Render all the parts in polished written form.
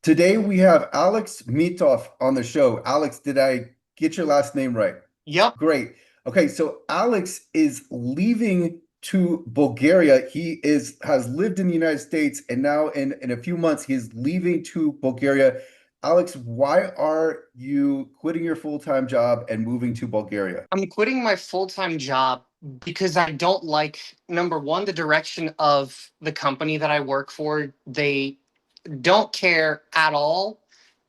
Today we have Alex Mitov on the show. Alex, did I get your last name right? Yep, Great. Okay, so Alex is leaving to Bulgaria. He is has lived in the United States and now in a few months he's leaving to Bulgaria. Alex, why are you quitting your full-time job and moving to Bulgaria? I'm quitting my full-time job because I don't like, number one, the direction of the company that I work for. They don't care at all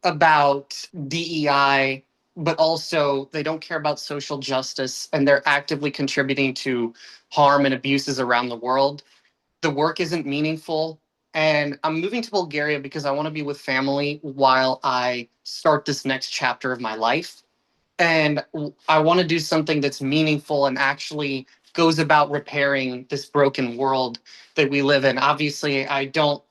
about DEI, but also they don't care about social justice, and they're actively contributing to harm and abuses around the world. The work isn't meaningful, and I'm moving to Bulgaria because I want to be with family while I start this next chapter of my life. And I want to do something that's meaningful and actually goes about repairing this broken world that we live in. Obviously, I don't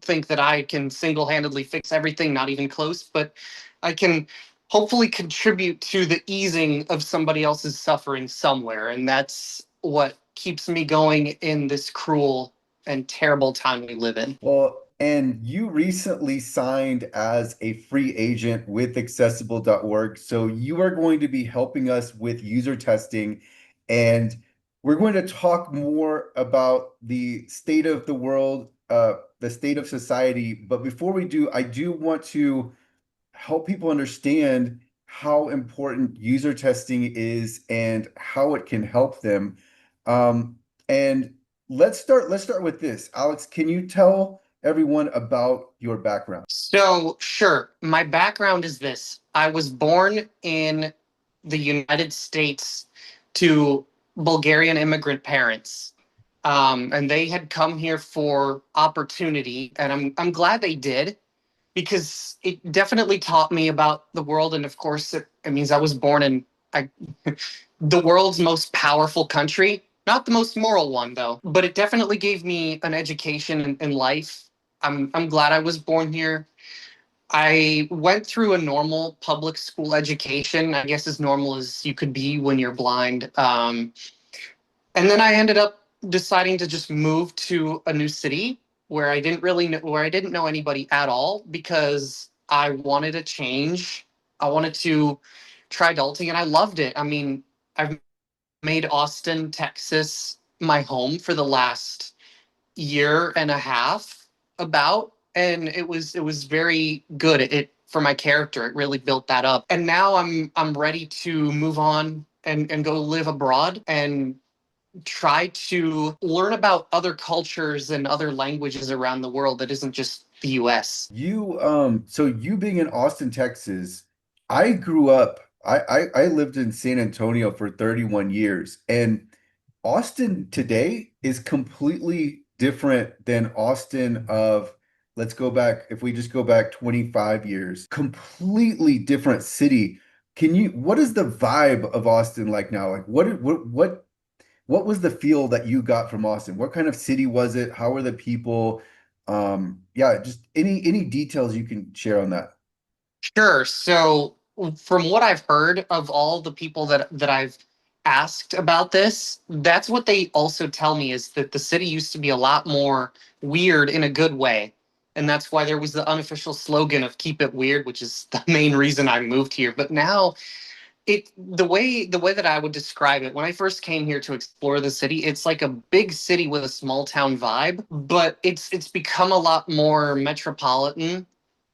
think that I can single-handedly fix everything, not even close, but I can hopefully contribute to the easing of somebody else's suffering somewhere. And that's what keeps me going in this cruel and terrible time we live in. Well, and you recently signed as a free agent with accessible.org. So you are going to be helping us with user testing. And we're going to talk more about the state of the world, the state of society. But before we do, I do want to help people understand how important user testing is and how it can help them. And let's start with this. Alex, can you tell everyone about your background? So, sure, my background is this. I was born in the United States to Bulgarian immigrant parents. And they had come here for opportunity, and I'm glad they did because it definitely taught me about the world. And of course, it means I was born in I, the world's most powerful country. Not the most moral one, though, but it definitely gave me an education in life. I'm glad I was born here. I went through a normal public school education, I guess as normal as you could be when you're blind. And then I ended up deciding to just move to a new city where I didn't know anybody at all because I wanted a change. I wanted to try adulting and I loved it. I mean, I've made Austin, Texas my home for the last year and a half about, and it was very good. It for my character, it really built that up. And now I'm ready to move on and go live abroad and try to learn about other cultures and other languages around the world that isn't just the US. So you being in Austin, Texas, I grew up, I lived in San Antonio for 31 years, and Austin today is completely different than Austin of, let's go back, if we just go back 25 years, completely different city. What is the vibe of Austin like now? Like what was the feel that you got from Austin? What kind of city was it? How were the people? Yeah, just any details you can share on that. Sure. So from what I've heard of all the people that I've asked about this, that's what they also tell me is that the city used to be a lot more weird in a good way. And that's why there was the unofficial slogan of keep it weird, which is the main reason I moved here. But now the way that I would describe it, when I first came here to explore the city, it's like a big city with a small town vibe, but it's become a lot more metropolitan.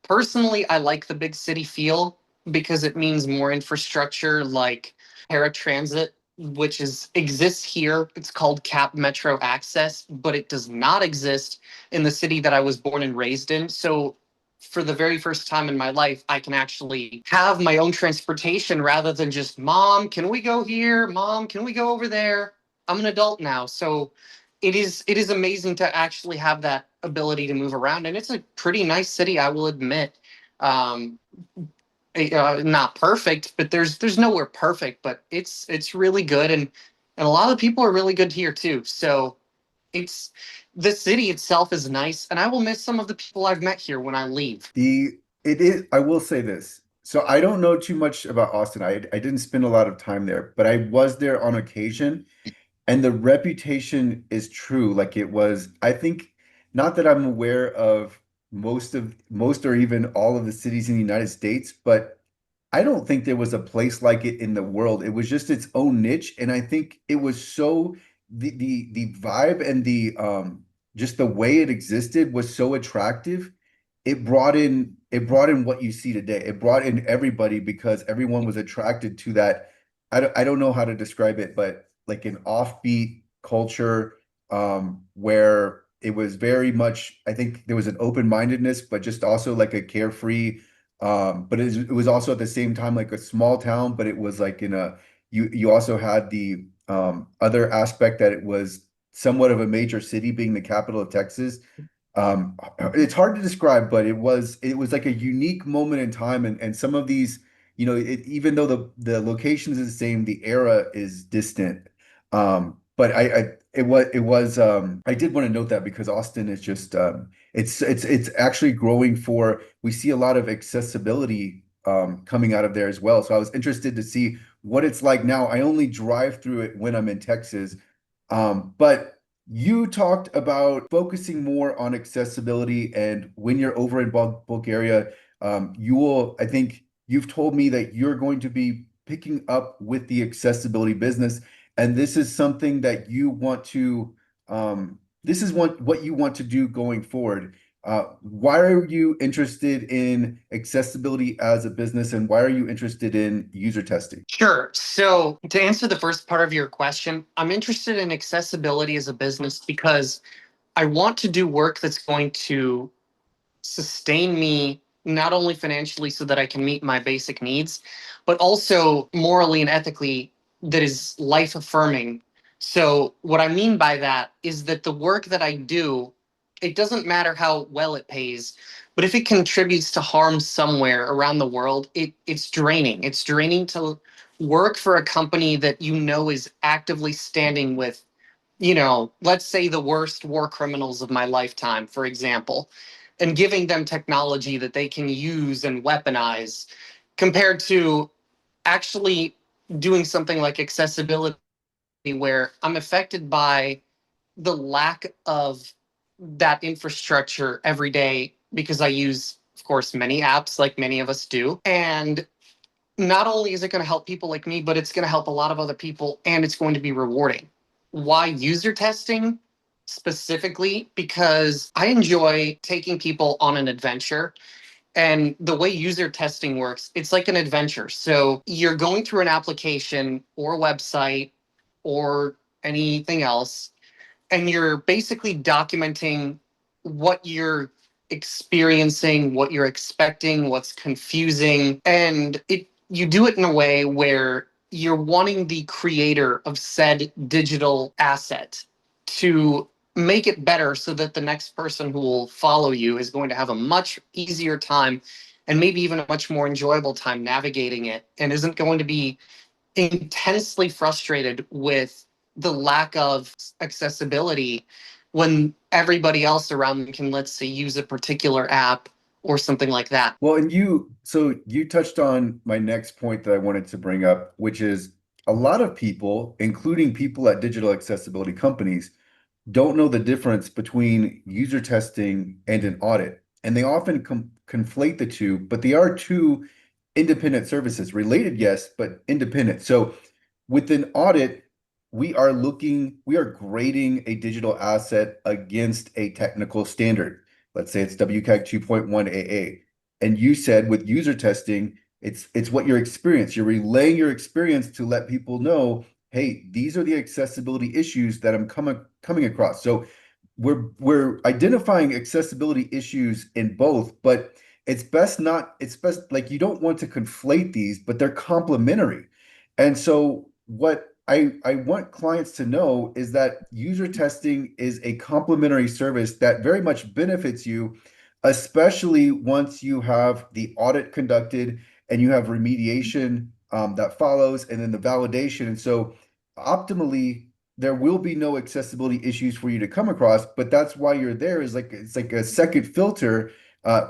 Personally, I like the big city feel because it means more infrastructure like paratransit, which is exists here. It's called Cap Metro Access, but it does not exist in the city that I was born and raised in. So for the very first time in my life, I can actually have my own transportation rather than just, Mom, can we go here? Mom, can we go over there? I'm an adult now. So it is amazing to actually have that ability to move around. And it's a pretty nice city, I will admit. Um, Not perfect, but there's nowhere perfect, but it's really good, and a lot of the people are really good here too. So it's the city itself is nice, and I will miss some of the people I've met here when I leave. It is, I will say this. So I don't know too much about Austin. I didn't spend a lot of time there, but I was there on occasion, and the reputation is true. Like it was, I think, not that I'm aware of most or even all of the cities in the United States, but I don't think there was a place like it in the world. It was just its own niche, and I think it was so the vibe and the just the way it existed was so attractive. It brought in what you see today. It brought in everybody because everyone was attracted to that. I don't know how to describe it, but like an offbeat culture where it was very much, I think there was an open-mindedness, but just also like a carefree but it was also at the same time like a small town, but it was like in a you also had the other aspect that it was somewhat of a major city being the capital of Texas. It's hard to describe, but it was like a unique moment in time, and some of these, even though the locations is the same, the era is distant. But I did want to note that because Austin is just it's actually growing for we see a lot of accessibility coming out of there as well. So I was interested to see what it's like now. I only drive through it when I'm in Texas, but you talked about focusing more on accessibility, and when you're over in Bulgaria, I think you've told me that you're going to be picking up with the accessibility business, and this is something that you want to, this is what you want to do going forward. Why are you interested in accessibility as a business, and why are you interested in user testing? Sure. So, to answer the first part of your question, I'm interested in accessibility as a business because I want to do work that's going to sustain me not only financially so that I can meet my basic needs, but also morally and ethically that is life affirming. So, what I mean by that is that the work that I do, it doesn't matter how well it pays, but if it contributes to harm somewhere around the world, it's draining. It's draining to work for a company that you know is actively standing with, let's say the worst war criminals of my lifetime, for example, and giving them technology that they can use and weaponize compared to actually doing something like accessibility where I'm affected by the lack of that infrastructure every day because I use, of course, many apps like many of us do. And not only is it going to help people like me, but it's going to help a lot of other people and it's going to be rewarding. Why user testing specifically? Because I enjoy taking people on an adventure. And the way user testing works, it's like an adventure. So you're going through an application or website or anything else, and you're basically documenting what you're experiencing, what you're expecting, what's confusing, and it you do it in a way where you're wanting the creator of said digital asset to make it better so that the next person who will follow you is going to have a much easier time and maybe even a much more enjoyable time navigating it and isn't going to be intensely frustrated with the lack of accessibility when everybody else around them can, let's say, use a particular app or something like that. Well, so you touched on my next point that I wanted to bring up, which is a lot of people, including people at digital accessibility companies, don't know the difference between user testing and an audit. And they often conflate the two, but they are two independent services, related, yes, but independent. So with an audit, we are grading a digital asset against a technical standard. Let's say it's WCAG 2.1 AA. And you said with user testing, it's what your experience. You're relaying your experience to let people know, hey, these are the accessibility issues that I'm coming across. So we're identifying accessibility issues in both, but it's best like you don't want to conflate these, but they're complementary. And so what I want clients to know is that user testing is a complementary service that very much benefits you, especially once you have the audit conducted and you have remediation that follows, and then the validation. And so optimally, there will be no accessibility issues for you to come across, but that's why you're there is like it's like a second filter.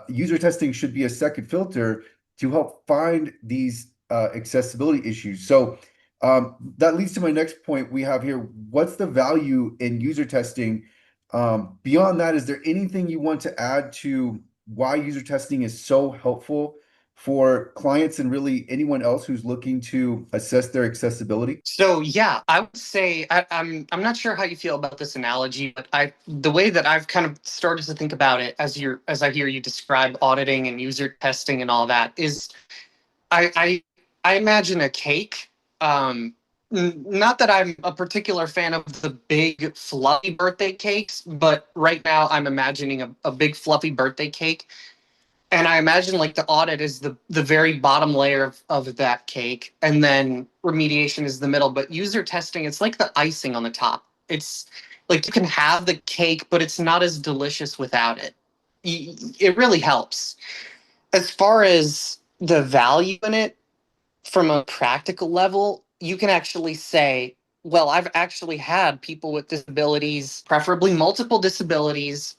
User testing should be a second filter to help find these accessibility issues. So that leads to my next point we have here. What's the value in user testing? Beyond that, is there anything you want to add to why user testing is so helpful for clients and really anyone else who's looking to assess their accessibility? So yeah, I would say I'm not sure how you feel about this analogy, but I the way that I've kind of started to think about it as I hear you describe auditing and user testing and all that is I imagine a cake. Not that I'm a particular fan of the big fluffy birthday cakes, but right now I'm imagining a big fluffy birthday cake. And I imagine like the audit is the very bottom layer of that cake, and then remediation is the middle. But user testing, it's like the icing on the top. It's like you can have the cake, but it's not as delicious without it. It really helps. As far as the value in it, from a practical level, you can actually say, well, I've actually had people with disabilities, preferably multiple disabilities,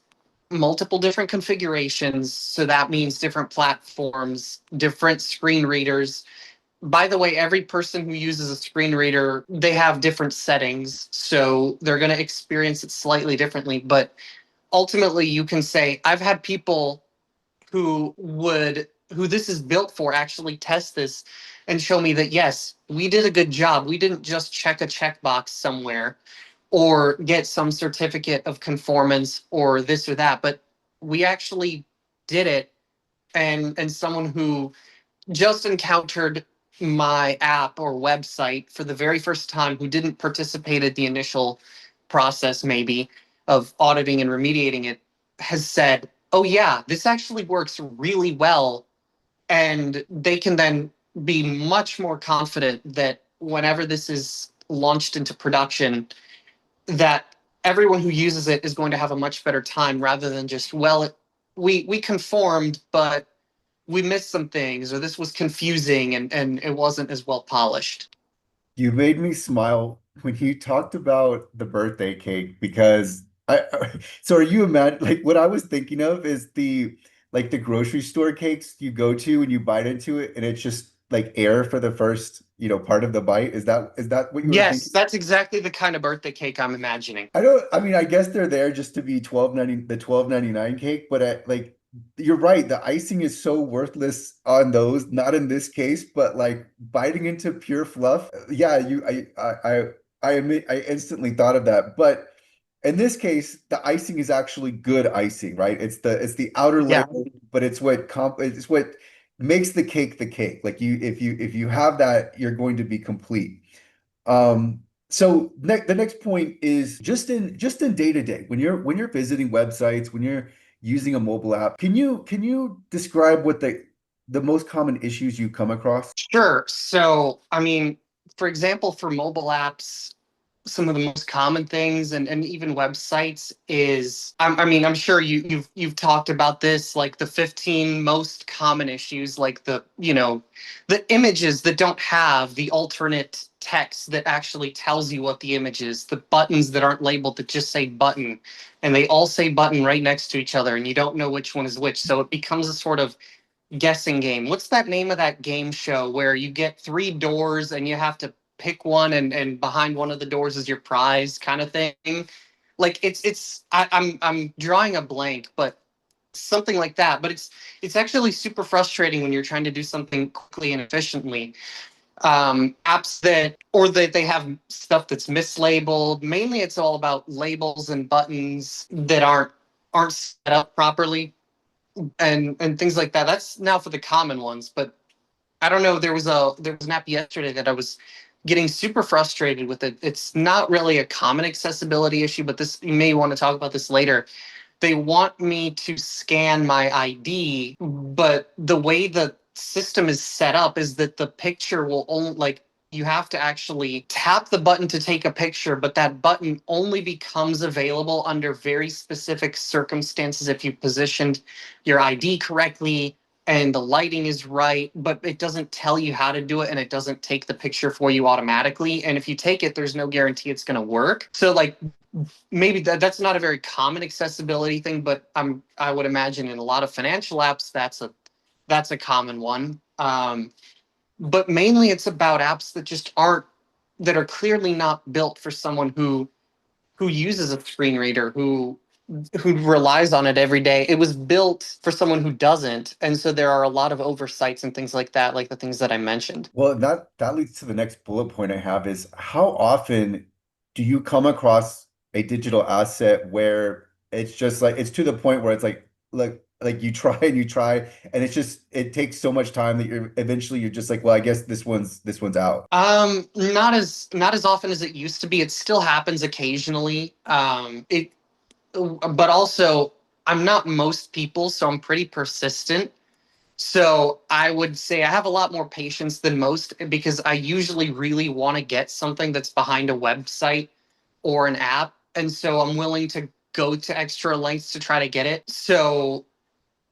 multiple different configurations. So that means different platforms, different screen readers. By the way, every person who uses a screen reader, they have different settings. So they're going to experience it slightly differently. But ultimately, you can say, I've had people who this is built for actually test this and show me that yes, we did a good job. We didn't just check a checkbox somewhere or get some certificate of conformance or this or that, but we actually did it. And someone who just encountered my app or website for the very first time, who didn't participate at the initial process maybe of auditing and remediating it, has said, oh yeah, this actually works really well. And they can then be much more confident that whenever this is launched into production, that everyone who uses it is going to have a much better time, rather than just, well, we conformed, but we missed some things, or this was confusing and it wasn't as well polished. You made me smile when you talked about the birthday cake because so are you imagine like what I was thinking of is the like the grocery store cakes you go to and you bite into it and it's just like air for the first, part of the bite. Is that what you were Yes, thinking? that's exactly the kind of birthday cake I'm imagining. I mean, I guess they're there just to be 12.99 cake, but like you're right, the icing is so worthless on those, not in this case, but like biting into pure fluff. Yeah, I instantly thought of that. But in this case, the icing is actually good icing, right? It's the outer layer, Yeah. but it's what makes the cake the cake. Like if you have that, you're going to be complete. So the next point is just in day to day when you're visiting websites, when you're using a mobile app, can you describe what the most common issues you come across? Sure. So, I mean, for example, for mobile apps, some of the most common things and even websites is I mean, I'm sure you've talked about this, like the 15 most common issues, like the images that don't have the alternate text that actually tells you what the image is, the buttons that aren't labeled that just say button, and they all say button right next to each other and you don't know which one is which. So it becomes a sort of guessing game. What's that name of that game show where you get three doors and you have to pick one, and behind one of the doors is your prize kind of thing? Like I'm drawing a blank, but something like that. But it's actually super frustrating when you're trying to do something quickly and efficiently. Apps that they have stuff that's mislabeled. Mainly it's all about labels and buttons that aren't set up properly, and things like that. That's now for the common ones, but I don't know. There was an app yesterday that I was getting super frustrated with it. It's not really a common accessibility issue, but this you may want to talk about this later. They want me to scan my ID, but the way the system is set up is that the picture will only, like, you have to actually tap the button to take a picture, but that button only becomes available under very specific circumstances if you positioned your ID correctly and the lighting is right, but it doesn't tell you how to do it and it doesn't take the picture for you automatically. And if you take it, there's no guarantee it's going to work. So like maybe that's not a very common accessibility thing, but I would imagine in a lot of financial apps that's a common one. But mainly it's about apps that just aren't that are clearly not built for someone who uses a screen reader, who who relies on it every day. It was built for someone who doesn't, and so there are a lot of oversights and things like that, like the things that I mentioned. Well, that leads to the next bullet point I have is how often do you come across a digital asset where it's just like it's to the point where it's like you try and you try and it's just it takes so much time that you're just like, well, I guess this one's out. Not as often as it used to be. It still happens occasionally. But also I'm not most people, so I'm pretty persistent. So I would say I have a lot more patience than most because I usually really want to get something that's behind a website or an app. And so I'm willing to go to extra lengths to try to get it. So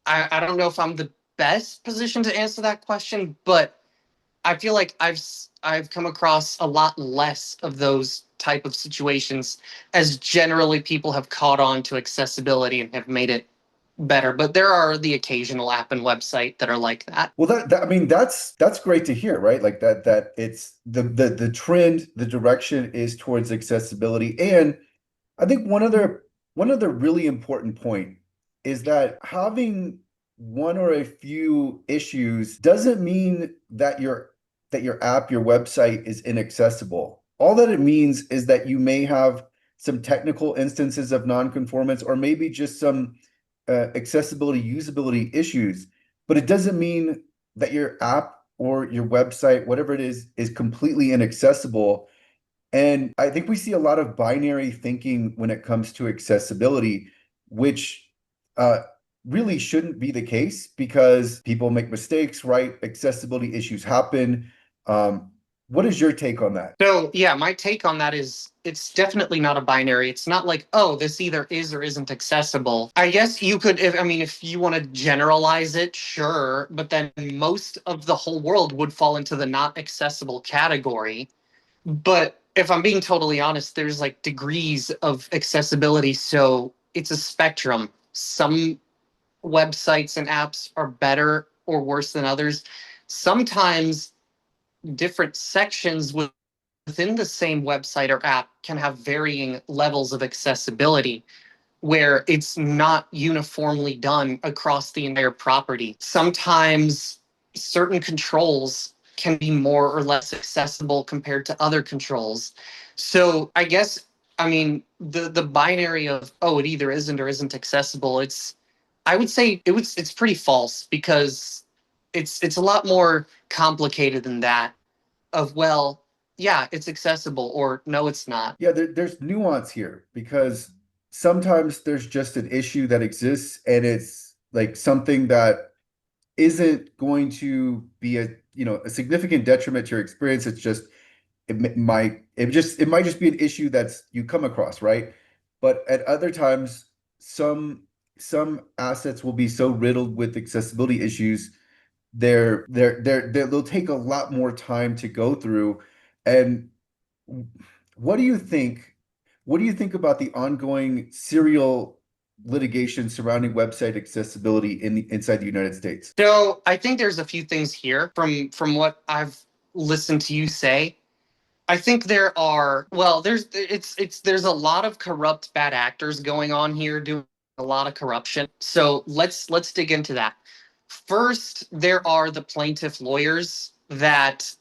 I don't know if I'm the best position to answer that question, but I feel like I've come across a lot less of those type of situations as generally people have caught on to accessibility and have made it better. But there are the occasional app and website that are like that. Well, that I mean, that's great to hear, right? Like that it's the trend, the direction is towards accessibility. And I think one other really important point is that having one or a few issues doesn't mean that your app, your website is inaccessible. All that it means is that you may have some technical instances of nonconformance or maybe just some accessibility, usability issues, but it doesn't mean that your app or your website, whatever it is completely inaccessible. And I think we see a lot of binary thinking when it comes to accessibility, which uh, really shouldn't be the case because people make mistakes, right? Accessibility issues happen. Um, what is your take on that? So yeah, my take on that is it's definitely not a binary. It's not like, oh, this either is or isn't accessible. I guess you could, if you want to generalize it, sure, but then most of the whole world would fall into the not accessible category. But if I'm being totally honest, there's like degrees of accessibility, so it's a spectrum. Some websites and apps are better or worse than others. Sometimes different sections within the same website or app can have varying levels of accessibility where it's not uniformly done across the entire property. Sometimes certain controls can be more or less accessible compared to other controls. So I guess I mean the binary of, oh, it either isn't or isn't accessible, I would say it's pretty false because it's a lot more complicated than that of, well, yeah, it's accessible or no, it's not. Yeah, there's nuance here because sometimes there's just an issue that exists and it's like something that isn't going to be a significant detriment to your experience. It's just it might just be an issue that's you come across, right? But at other times, some some assets will be so riddled with accessibility issues, they'll take a lot more time to go through. And what do you think? What do you think about the ongoing serial litigation surrounding website accessibility inside the United States? So I think there's a few things here from what I've listened to you say. I think there are, well, there's a lot of corrupt bad actors going on here doing a lot of corruption. So let's dig into that. First, there are the plaintiff lawyers that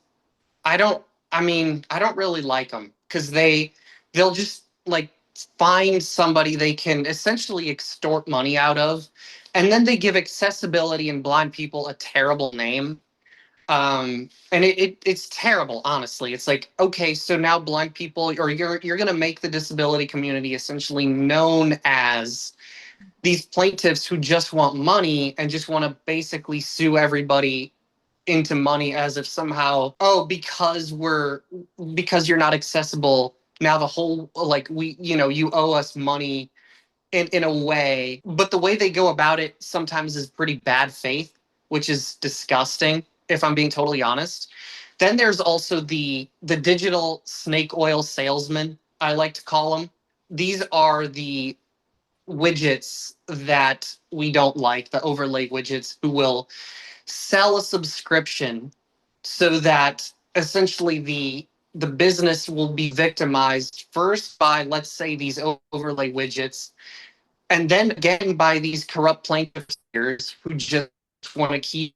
I don't I mean, I don't really like them because they'll just like find somebody they can essentially extort money out of, and then they give accessibility and blind people a terrible name. And it's terrible, honestly. It's like, okay, so now blind people, or you're gonna make the disability community essentially known as these plaintiffs who just want money and just want to basically sue everybody into money, as if somehow, oh, because you're not accessible, now the whole, like, you owe us money in a way. But the way they go about it sometimes is pretty bad faith, which is disgusting, if I'm being totally honest. Then there's also the digital snake oil salesmen, I like to call them. These are the widgets that we don't like, the overlay widgets, who will sell a subscription so that essentially the business will be victimized first by, let's say, these overlay widgets, and then again by these corrupt plaintiffs who just want to keep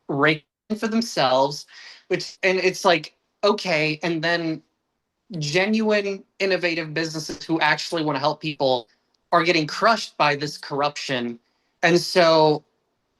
raking for themselves, which, and it's like, okay, and then genuine innovative businesses who actually want to help people are getting crushed by this corruption. And so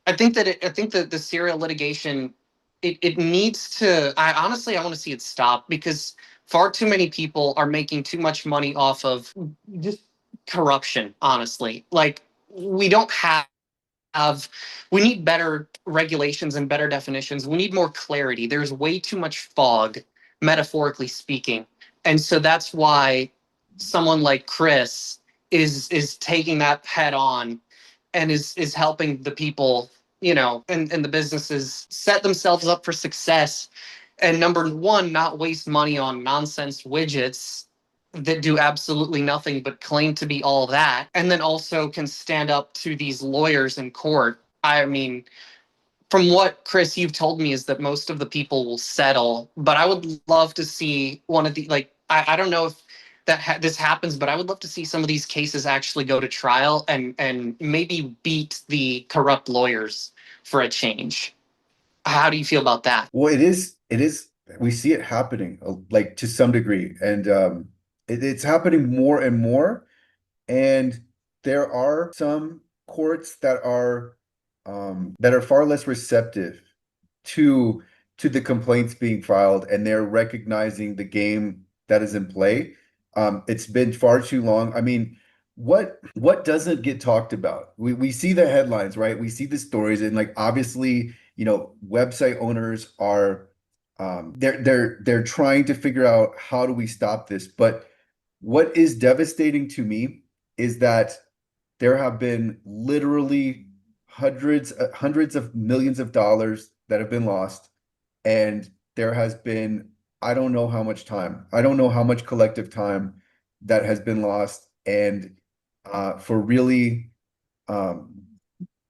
I think that the serial litigation, it needs to, I honestly, I want to see it stop, because far too many people are making too much money off of just corruption, honestly. Like, we don't have, we need better regulations and better definitions. We need more clarity. There's way too much fog, metaphorically speaking. And so that's why someone like Kris is taking that head on, and is helping the people, and the businesses set themselves up for success. And number one, not waste money on nonsense widgets that do absolutely nothing but claim to be all that, and then also can stand up to these lawyers in court. I mean, from what, Kris, you've told me, is that most of the people will settle, but I would love to see one of the, like, I don't know if this happens, but I would love to see some of these cases actually go to trial, and maybe beat the corrupt lawyers for a change. How do you feel about that? Well, it is, we see it happening like to some degree, and it's happening more and more. And there are some courts that are far less receptive to the complaints being filed, and they're recognizing the game that is in play. It's been far too long. I mean, what doesn't get talked about? We see the headlines, right? We see the stories, and like obviously, website owners are they're trying to figure out how do we stop this. But what is devastating to me is that there have been literally hundreds of millions of dollars that have been lost, and there has been, I don't know how much time, I don't know how much collective time that has been lost, and for really um,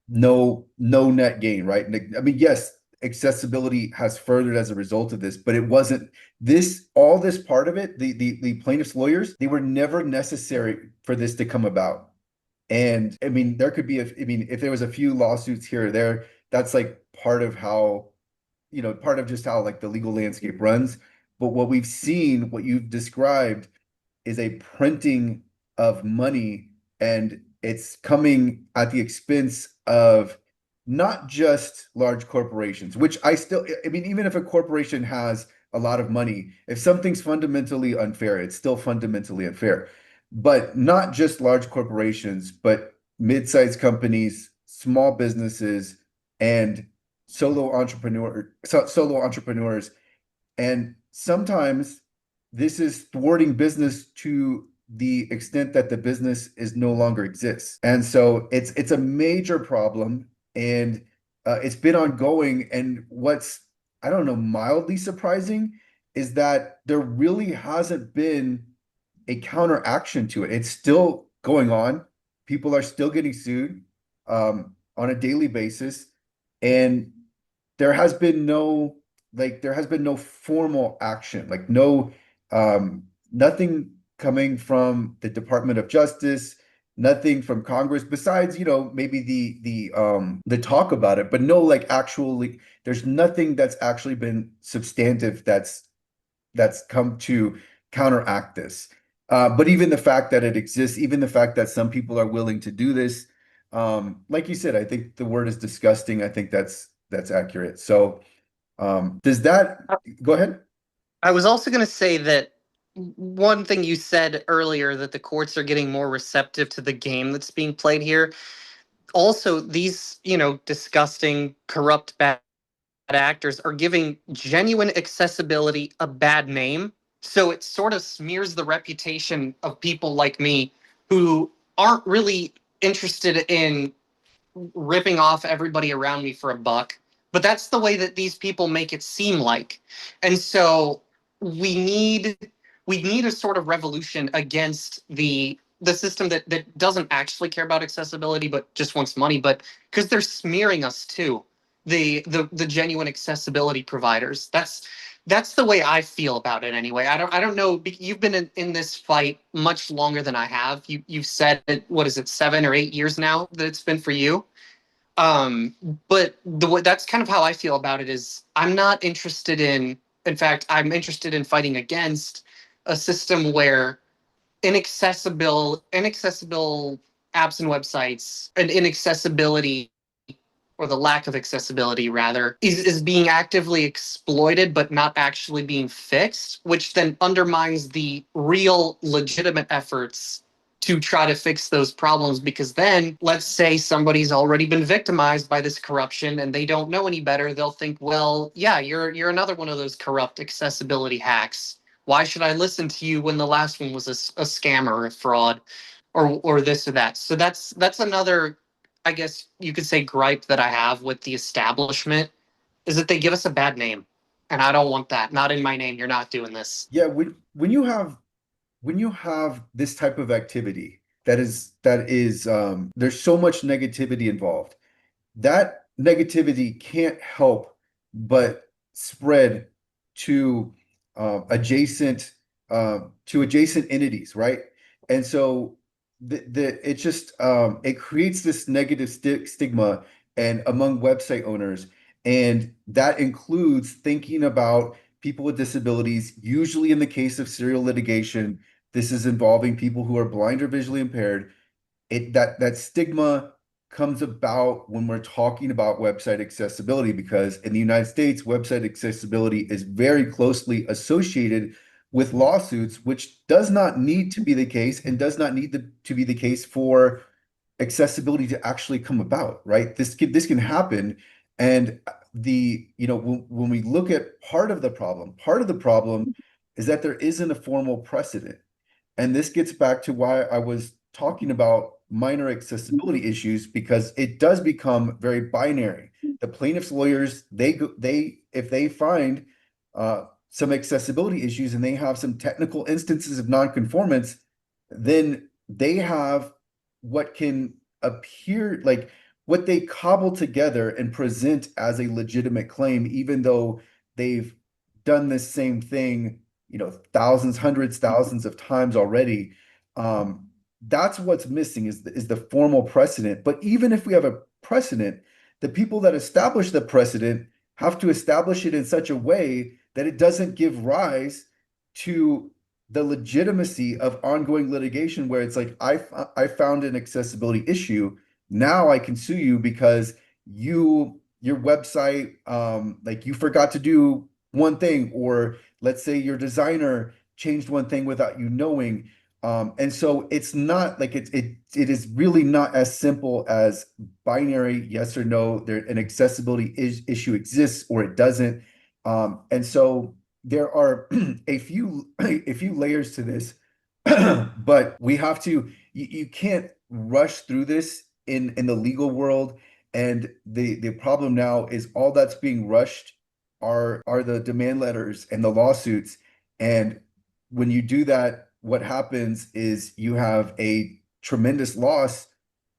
no net gain, right? I mean, yes, accessibility has furthered as a result of this, but it wasn't this, all this part of it, the plaintiffs' lawyers, they were never necessary for this to come about. And I mean, there could be I mean, if there was a few lawsuits here or there, that's like part of how, part of just how like the legal landscape runs. But what we've seen, what you've described, is a printing of money, and it's coming at the expense of not just large corporations, which I mean, even if a corporation has a lot of money, if something's fundamentally unfair, it's still fundamentally unfair. But not just large corporations, but mid-sized companies, small businesses, and solo entrepreneurs. And sometimes this is thwarting business to the extent that the business is no longer exists. And so it's a major problem, and it's been ongoing. And what's, I don't know, mildly surprising is that there really hasn't been a counteraction to it. It's still going on. People are still getting sued on a daily basis, and there has been no there has been no formal action, like no nothing coming from the Department of Justice, nothing from Congress besides, maybe the talk about it, but no like actually there's nothing that's actually been substantive that's come to counteract this. But even the fact that it exists, even the fact that some people are willing to do this, like you said, I think the word is disgusting. I think that's accurate. So, does that go ahead? I was also going to say that one thing you said earlier, that the courts are getting more receptive to the game that's being played here. Also, these, disgusting, corrupt, bad actors are giving genuine accessibility a bad name. So it sort of smears the reputation of people like me who aren't really interested in ripping off everybody around me for a buck. But that's the way that these people make it seem like. And so we need we need a sort of revolution against the system that doesn't actually care about accessibility but just wants money, but because they're smearing us too. the genuine accessibility providers. That's the way I feel about it anyway. I don't know. You've been in this fight much longer than I have. You've said it, what is it, 7 or 8 years now that it's been for you. Um, but that's kind of how I feel about it. Is I'm not interested in fact, I'm interested in fighting against a system where inaccessible apps and websites and inaccessibility, or the lack of accessibility rather, is being actively exploited but not actually being fixed, which then undermines the real legitimate efforts to try to fix those problems. Because then, let's say somebody's already been victimized by this corruption and they don't know any better, they'll think, well, yeah, you're another one of those corrupt accessibility hacks. Why should I listen to you when the last one was a scam or a fraud, or this or that? So that's another, I guess you could say, gripe that I have with the establishment, is that they give us a bad name. And I don't want that. Not in my name. You're not doing this. Yeah, when you have this type of activity that is there's so much negativity involved. That negativity can't help but spread to adjacent to adjacent entities, right? And so it just it creates this negative stigma and among website owners, and that includes thinking about people with disabilities. Usually, in the case of serial litigation, this is involving people who are blind or visually impaired. That stigma comes about when we're talking about website accessibility, because in the United States, website accessibility is very closely associated with lawsuits, which does not need to be the case and does not need to be the case for accessibility to actually come about, right? This can happen. And when we look at part of the problem is that there isn't a formal precedent. And this gets back to why I was talking about minor accessibility issues, because it does become very binary. The plaintiff's lawyers, if they find some accessibility issues and they have some technical instances of nonconformance, then they have what can appear like what they cobble together and present as a legitimate claim, even though they've done this same thing, thousands, hundreds, thousands of times already. That's what's missing is the formal precedent. But even if we have a precedent, the people that establish the precedent have to establish it in such a way that it doesn't give rise to the legitimacy of ongoing litigation, where it's like, I found an accessibility issue. Now I can sue you because your website, like, you forgot to do one thing, or let's say your designer changed one thing without you knowing. And so it's not like it is really not as simple as binary yes or no. There an accessibility issue exists or it doesn't. And so there are a few layers to this, but we have to you can't rush through this in the legal world. And the problem now is all that's being rushed are the demand letters and the lawsuits. And when you do that, what happens is you have a tremendous loss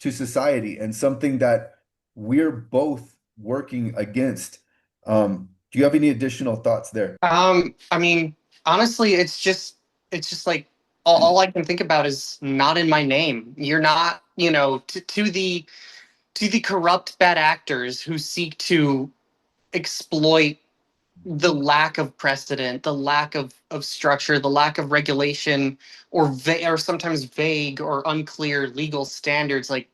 to society and something that we're both working against. Do you have any additional thoughts there? I mean, honestly, it's just like all I can think about is not in my name. You're not, to the corrupt bad actors who seek to exploit the lack of precedent, the lack of structure, the lack of regulation, or sometimes vague or unclear legal standards, like,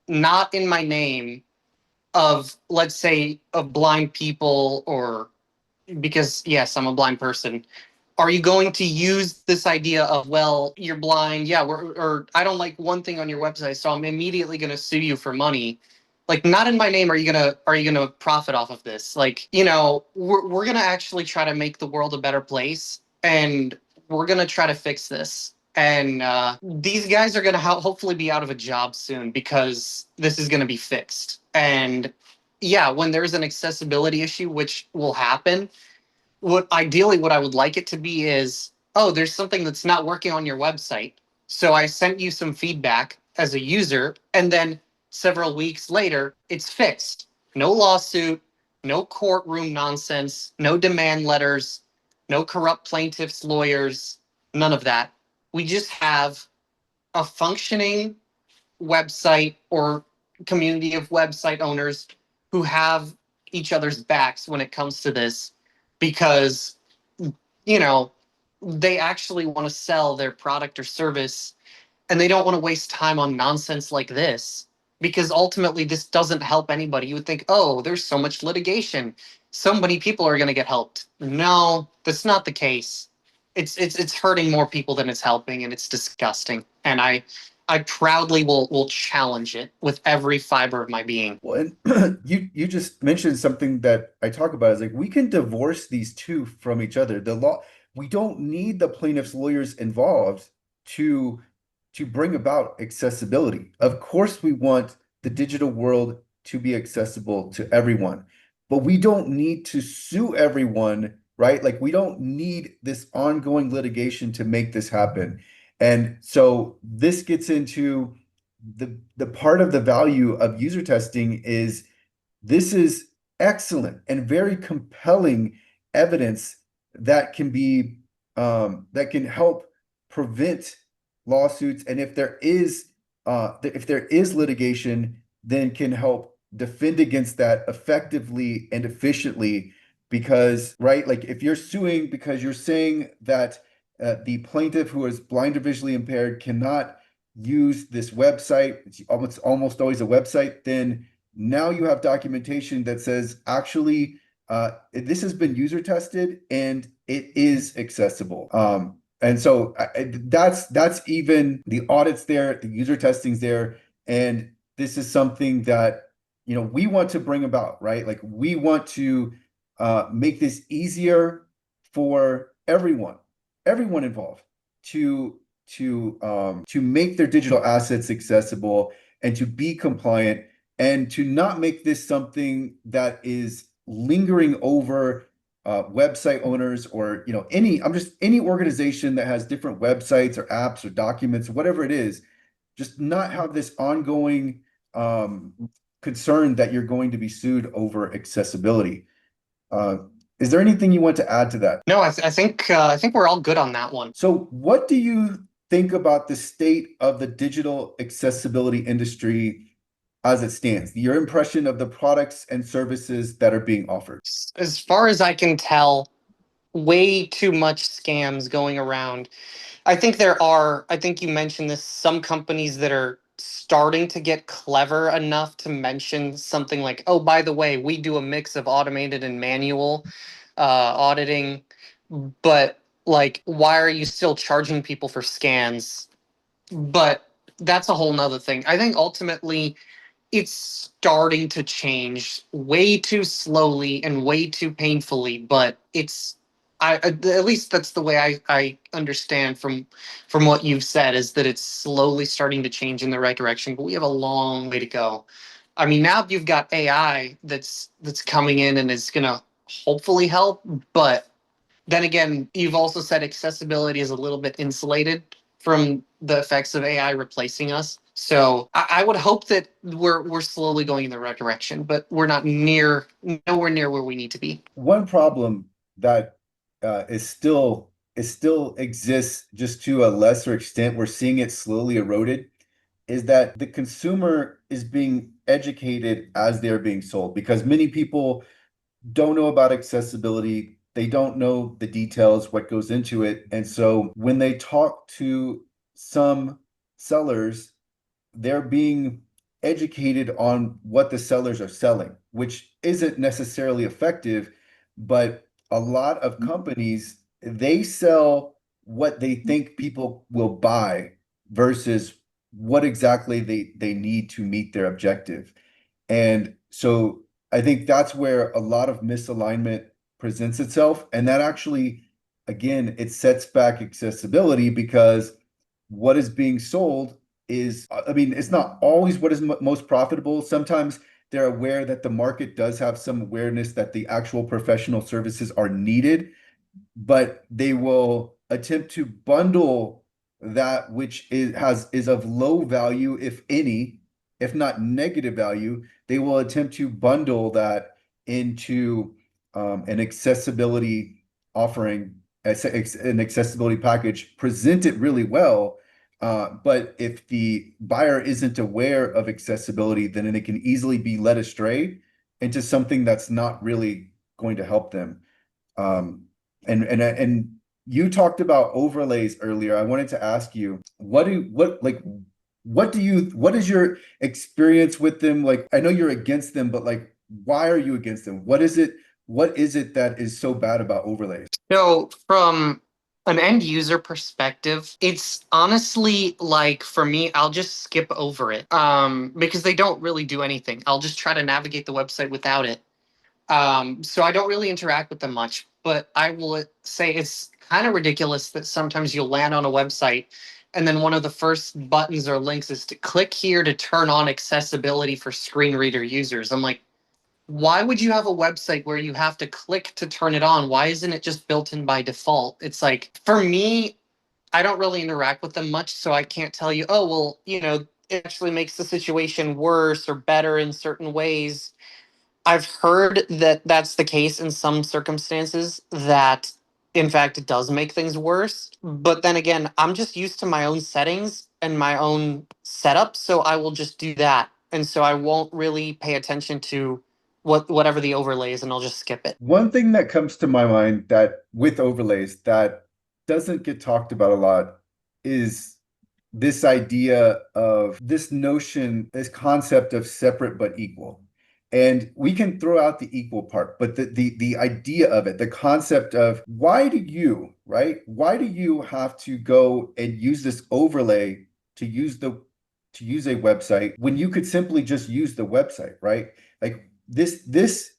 not in my name, of, let's say, of blind people, or because, yes, I'm a blind person. Are you going to use this idea of, well, you're blind, yeah, or I don't like one thing on your website, so I'm immediately going to sue you for money? Like, not in my name. Are you gonna profit off of this? Like, we're gonna actually try to make the world a better place, and we're gonna try to fix this. And these guys are gonna hopefully be out of a job soon, because this is gonna be fixed. And yeah, when there's an accessibility issue, which will happen, what I would like it to be is, oh, there's something that's not working on your website. So I sent you some feedback as a user, and then several weeks later, it's fixed. No lawsuit, no courtroom nonsense, no demand letters, no corrupt plaintiffs, lawyers, none of that. We just have a functioning website or community of website owners who have each other's backs when it comes to this because, you know, they actually want to sell their product or service and they don't want to waste time on nonsense like this because ultimately this doesn't help anybody. You would think, oh, there's so much litigation, so many people are going to get helped. No, that's not the case. It's hurting more people than it's helping, and it's disgusting. And I proudly will challenge it with every fiber of my being. Well, and you just mentioned something that I talk about is like we can divorce these two from each other. The law, we don't need the plaintiff's lawyers involved to bring about accessibility. Of course, we want the digital world to be accessible to everyone, but we don't need to sue everyone, right? Like we don't need this ongoing litigation to make this happen. And so this gets into the part of the value of user testing is this is excellent and very compelling evidence that can be that can help prevent lawsuits, and if there is litigation, then can help defend against that effectively and efficiently. Because, right, like if you're suing because you're saying that the plaintiff who is blind or visually impaired cannot use this website, it's almost always a website, then now you have documentation that says actually this has been user tested and it is accessible. And so that's even the audits there, the user testing's there, and this is something that we want to bring about, right? Like we want to make this easier for everyone involved to make their digital assets accessible and to be compliant and to not make this something that is lingering over website owners or any organization that has different websites or apps or documents, whatever it is, just not have this ongoing concern that you're going to be sued over accessibility. Uh, is there anything you want to add to that? No, I think we're all good on that one. So, what do you think about the state of the digital accessibility industry as it stands? Your impression of the products and services that are being offered? As far as I can tell, way too much scams going around. I think you mentioned this, some companies that are starting to get clever enough to mention something like, oh, by the way, we do a mix of automated and manual auditing, but like, why are you still charging people for scans? But that's a whole nother thing. I think ultimately it's starting to change way too slowly and way too painfully, but at least that's the way I understand from what you've said, is that it's slowly starting to change in the right direction, but we have a long way to go. I mean, now you've got AI that's coming in and is gonna hopefully help, but then again, you've also said accessibility is a little bit insulated from the effects of AI replacing us. So I would hope that we're slowly going in the right direction, but we're not nowhere near where we need to be. One problem that is still exists, just to a lesser extent, we're seeing it slowly eroded, is that the consumer is being educated as they're being sold, because many people don't know about accessibility. They don't know the details, what goes into it. And so when they talk to some sellers, they're being educated on what the sellers are selling, which isn't necessarily effective. But a lot of companies, they sell what they think people will buy versus what exactly they need to meet their objective. And so I think that's where a lot of misalignment presents itself. And that actually, again, it sets back accessibility, because what is being sold is, I mean, it's not always what is most profitable. Sometimes they're aware that the market does have some awareness that the actual professional services are needed, but they will attempt to bundle that which is of low value, if any, if not negative value. They will attempt to bundle that into an accessibility offering, an accessibility package, present it really well. But if the buyer isn't aware of accessibility, then it can easily be led astray into something that's not really going to help them. Um, and you talked about overlays earlier. I wanted to ask you, what is your experience with them? Like, I know you're against them, but like, why are you against them? What is it that is so bad about overlays? So, from an end user perspective, it's honestly like for me, I'll just skip over it because they don't really do anything. I'll just try to navigate the website without it. So I don't really interact with them much, but I will say it's kind of ridiculous that sometimes you'll land on a website and then one of the first buttons or links is to click here to turn on accessibility for screen reader users. I'm like, why would you have a website where you have to click to turn it on? Why isn't it just built in by default? It's like, for me, I don't really interact with them much, so I can't tell you, oh, well, it actually makes the situation worse or better in certain ways. I've heard that that's the case in some circumstances, that in fact it does make things worse. But then again, I'm just used to my own settings and my own setup, so I will just do that. And so I won't really pay attention to whatever the overlay is, and I'll just skip it. One thing that comes to my mind that with overlays that doesn't get talked about a lot is this idea of this notion, this concept of separate but equal. And we can throw out the equal part, but the idea of it, the concept of why do you, right? Why do you have to go and use this overlay to use a website when you could simply just use the website, right? Like this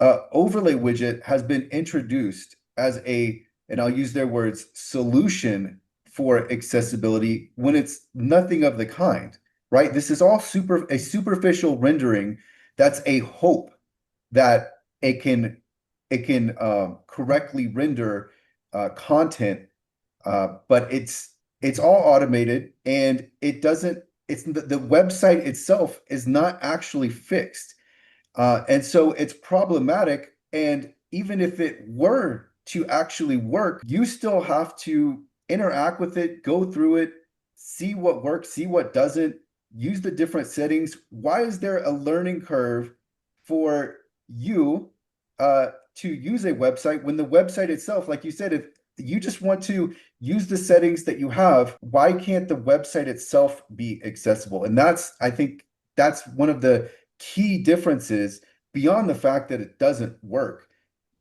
overlay widget has been introduced as and I'll use their words, solution for accessibility when it's nothing of the kind, right? This is all a superficial rendering that's a hope that it can correctly render content, but it's all automated and it doesn't. It's the website itself is not actually fixed. And so it's problematic. And even if it were to actually work, you still have to interact with it, go through it, see what works, see what doesn't, use the different settings. Why is there a learning curve for you to use a website when the website itself, like you said, if you just want to use the settings that you have, why can't the website itself be accessible? And I think that's one of the key differences beyond the fact that it doesn't work,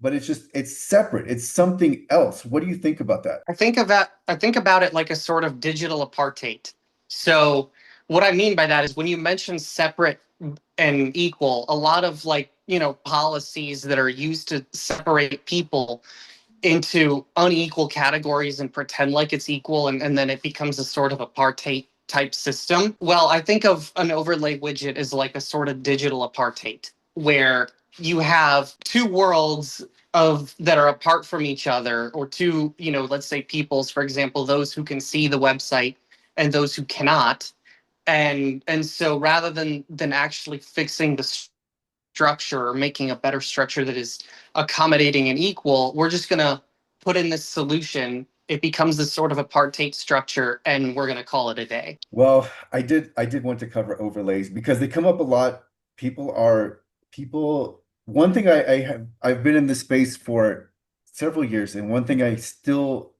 but it's separate. It's something else. What do you think about that? I think about it like a sort of digital apartheid. So what I mean by that is when you mention separate and equal, a lot of policies that are used to separate people into unequal categories and pretend like it's equal, and then it becomes a sort of apartheid type system. Well, I think of an overlay widget as like a sort of digital apartheid where you have two worlds of that are apart from each other, or two, let's say peoples, for example, those who can see the website and those who cannot. And so rather than actually fixing the structure or making a better structure that is accommodating and equal, we're just going to put in this solution. It becomes this sort of apartheid structure, and we're going to call it a day. Well, I did want to cover overlays because they come up a lot. People one thing I've been in this space for several years, and one thing I still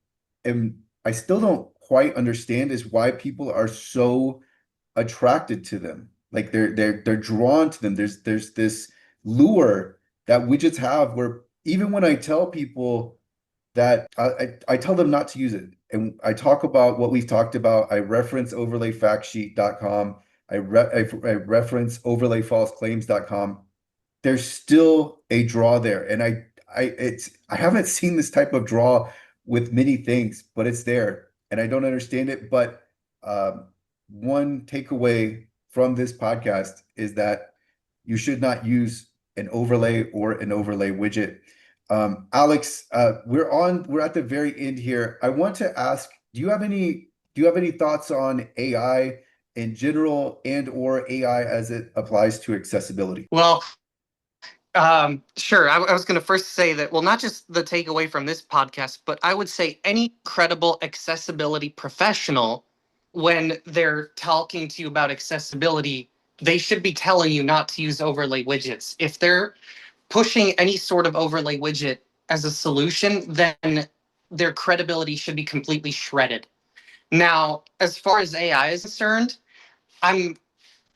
don't quite understand is why people are so attracted to them. Like they're drawn to them. There's this lure that widgets have where even when I tell people that I tell them not to use it. And I talk about what we've talked about. I reference overlayfactsheet.com. I reference overlayfalseclaims.com. There's still a draw there. And I haven't seen this type of draw with many things, but it's there. And I don't understand it. But one takeaway from this podcast is that you should not use an overlay or an overlay widget. Alex, we're at the very end here. I want to ask, do you have any thoughts on AI in general and or AI as it applies to accessibility? Well, Sure. I was going to first say that, well, not just the takeaway from this podcast, but I would say any credible accessibility professional, when they're talking to you about accessibility, they should be telling you not to use overlay widgets. If they're pushing any sort of overlay widget as a solution, then their credibility should be completely shredded. Now, as far as AI is concerned, I'm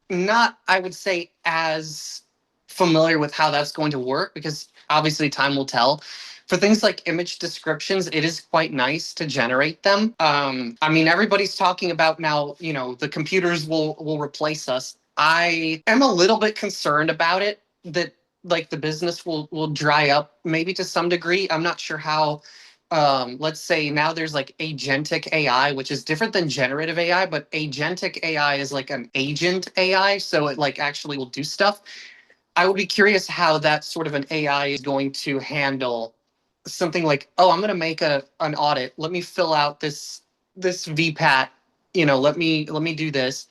not, I would say, as familiar with how that's going to work because obviously time will tell. For things like image descriptions, it is quite nice to generate them. I mean, everybody's talking about now, the computers will replace us. I am a little bit concerned about it that like the business will dry up maybe to some degree. I'm not sure how let's say now there's like agentic AI, which is different than generative AI, but agentic AI is like an agent AI, so it like actually will do stuff. I would be curious how that sort of an AI is going to handle something like, oh, I'm going to make an audit. Let me fill out this VPAT. Let me do this.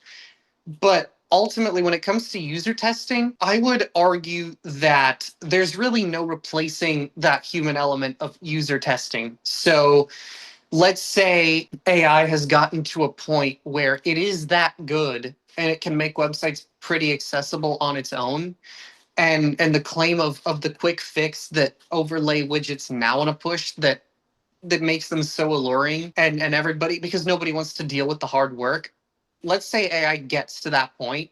But ultimately, when it comes to user testing, I would argue that there's really no replacing that human element of user testing. So let's say AI has gotten to a point where it is that good and it can make websites pretty accessible on its own. And the claim of the quick fix that overlay widgets now want to push that makes them so alluring and everybody because nobody wants to deal with the hard work. Let's say AI gets to that point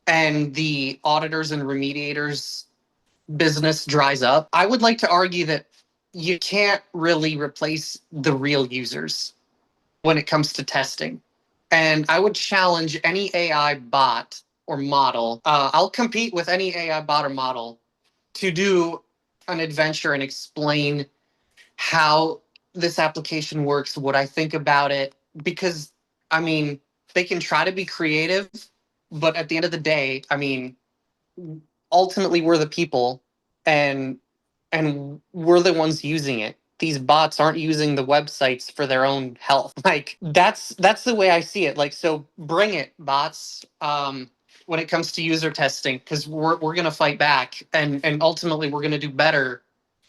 and the auditors and remediators business dries up. I would like to argue that you can't really replace the real users when it comes to testing. And I would challenge any AI bot or model. I'll compete with any AI bot or model to do an adventure and explain how this application works, what I think about it, because I mean, they can try to be creative, but at the end of the day, I mean, ultimately we're the people and we're the ones using it. These bots aren't using the websites for their own health. Like that's the way I see it. Like, so bring it, bots. When it comes to user testing, because we're gonna fight back and ultimately we're gonna do better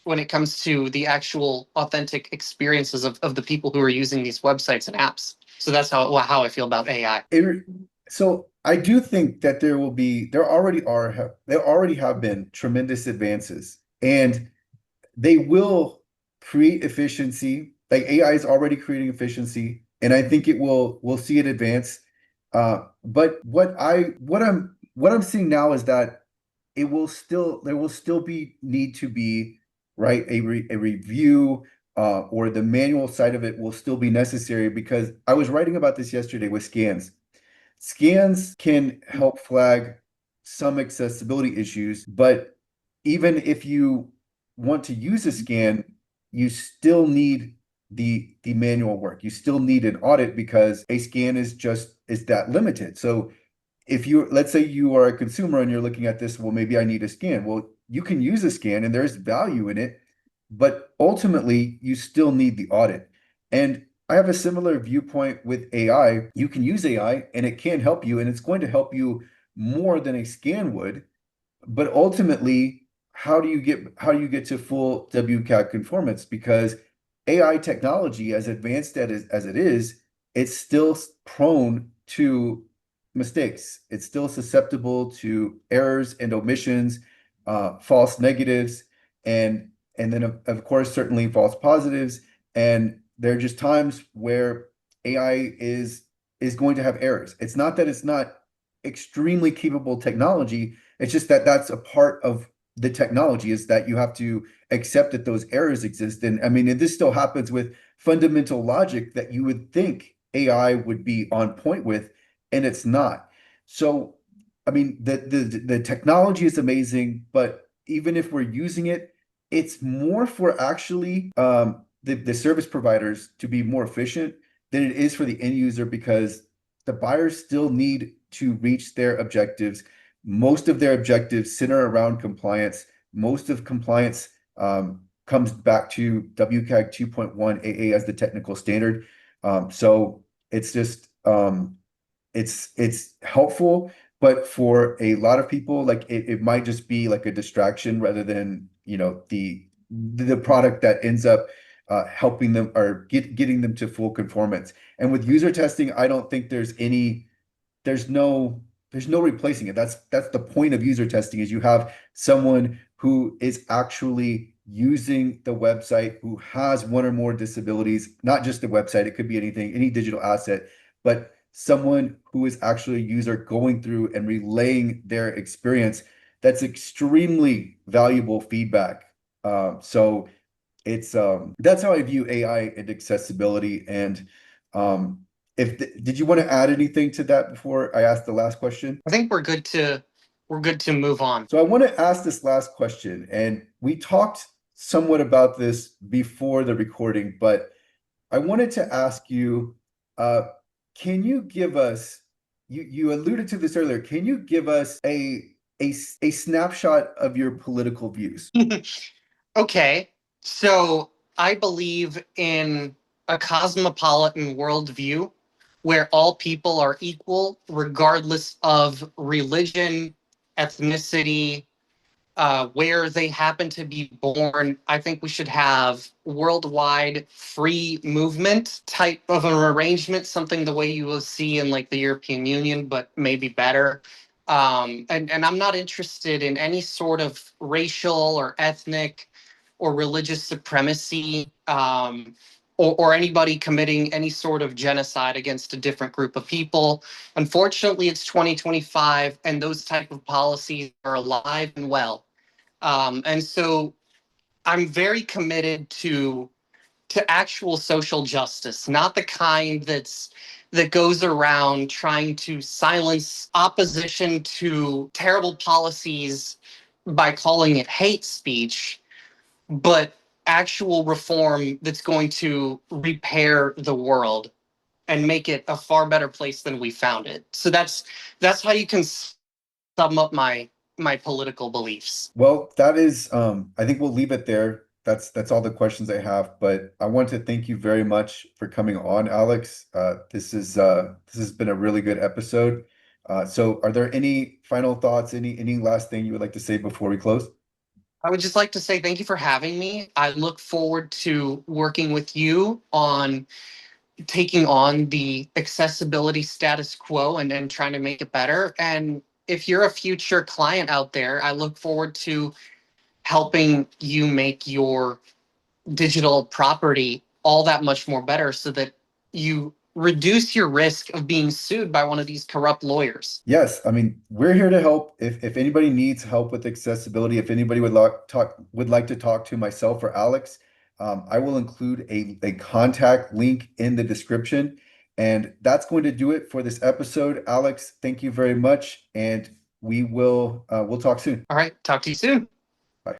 when it comes to the actual authentic experiences of the people who are using these websites and apps. So that's how I feel about AI. So I do think that there already have been tremendous advances, and they will create efficiency. Like AI is already creating efficiency, and I think we'll see it advance. But what I'm seeing now is that there will still be need to be, right, a review, or the manual side of it will still be necessary because I was writing about this yesterday with scans. Scans can help flag some accessibility issues, but even if you want to use a scan, you still need the manual work. You still need an audit because a scan is that limited. So if you, let's say you are a consumer and you're looking at this, well, maybe I need a scan. Well, you can use a scan and there's value in it, but ultimately you still need the audit. And I have a similar viewpoint with AI. You can use AI and it can help you, and it's going to help you more than a scan would. But ultimately, how do you get to full WCAG conformance? Because AI technology, as advanced as it is, it's still prone to mistakes. It's still susceptible to errors and omissions, false negatives, and then of course certainly false positives. And there are just times where AI is going to have errors. It's not that it's not extremely capable technology. It's just that that's a part of the technology, is that you have to accept that those errors exist. And I mean, and this still happens with fundamental logic that you would think AI would be on point with, and it's not. So, I mean, the technology is amazing, but even if we're using it, it's more for actually the service providers to be more efficient than it is for the end user because the buyers still need to reach their objectives. Most of their objectives center around compliance. Most of compliance comes back to WCAG 2.1 AA as the technical standard. So it's just it's helpful, But for a lot of people, like it might just be like a distraction rather than, the product that ends up helping them or getting them to full conformance. And with user testing, I don't think there's no there's no replacing it. That's the point of user testing is you have someone who is actually using the website, who has one or more disabilities, not just the website, it could be anything, any digital asset, but someone who is actually a user going through and relaying their experience. That's extremely valuable feedback. So it's that's how I view AI and accessibility. And um, if did you want to add anything to that before I ask the last question? I think we're good to move on. So I want to ask this last question, and we talked somewhat about this before the recording, but I wanted to ask you, uh, can you give us, you alluded to this earlier, can you give us a snapshot of your political views? Okay, so I believe in a cosmopolitan worldview where all people are equal, regardless of religion, ethnicity, where they happen to be born. I think we should have worldwide free movement type of an arrangement, something the way you will see in like the European Union, but maybe better. And I'm not interested in any sort of racial or ethnic or religious supremacy, or anybody committing any sort of genocide against a different group of people. Unfortunately, it's 2025, and those type of policies are alive and well. And so I'm very committed to actual social justice, not the kind that goes around trying to silence opposition to terrible policies by calling it hate speech, but actual reform that's going to repair the world and make it a far better place than we found it. So that's how you can sum up my political beliefs. Well, that is, I think we'll leave it there. That's all the questions I have, but I want to thank you very much for coming on, Alex. This has been a really good episode. So are there any final thoughts, any last thing you would like to say before we close? I would just like to say thank you for having me. I look forward to working with you on taking on the accessibility status quo and then trying to make it better. And if you're a future client out there, I look forward to helping you make your digital property all that much more better so that you reduce your risk of being sued by one of these corrupt lawyers. Yes, I mean, we're here to help. If anybody needs help with accessibility, if anybody would like to talk to myself or Alex, I will include a contact link in the description. And that's going to do it for this episode. Alex, thank you very much, and we'll talk soon. All right, talk to you soon.